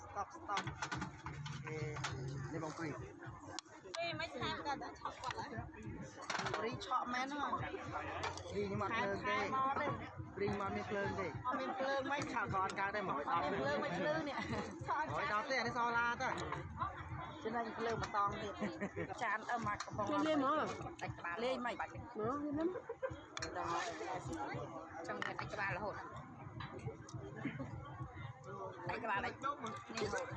Stop. Đây bóng quỷ. Ê, mấy tháng rồi đã chọc quả đấy. Ri chọ men hả? Ri nhưng mà plơn đây. Ri mà mình plơn đây. Mình plơn mấy Chào con ca đây mà. mình plơn mấy plơn nè. Hỏi đó tên so la ta. Cho nên plơn mà to thiệt. Chán âm mặt của bông. Lên mà. Lên mày. Nó lên lắm. Trong cái đánh cái ba là hột. Đánh cái ba đánh. Nè hột.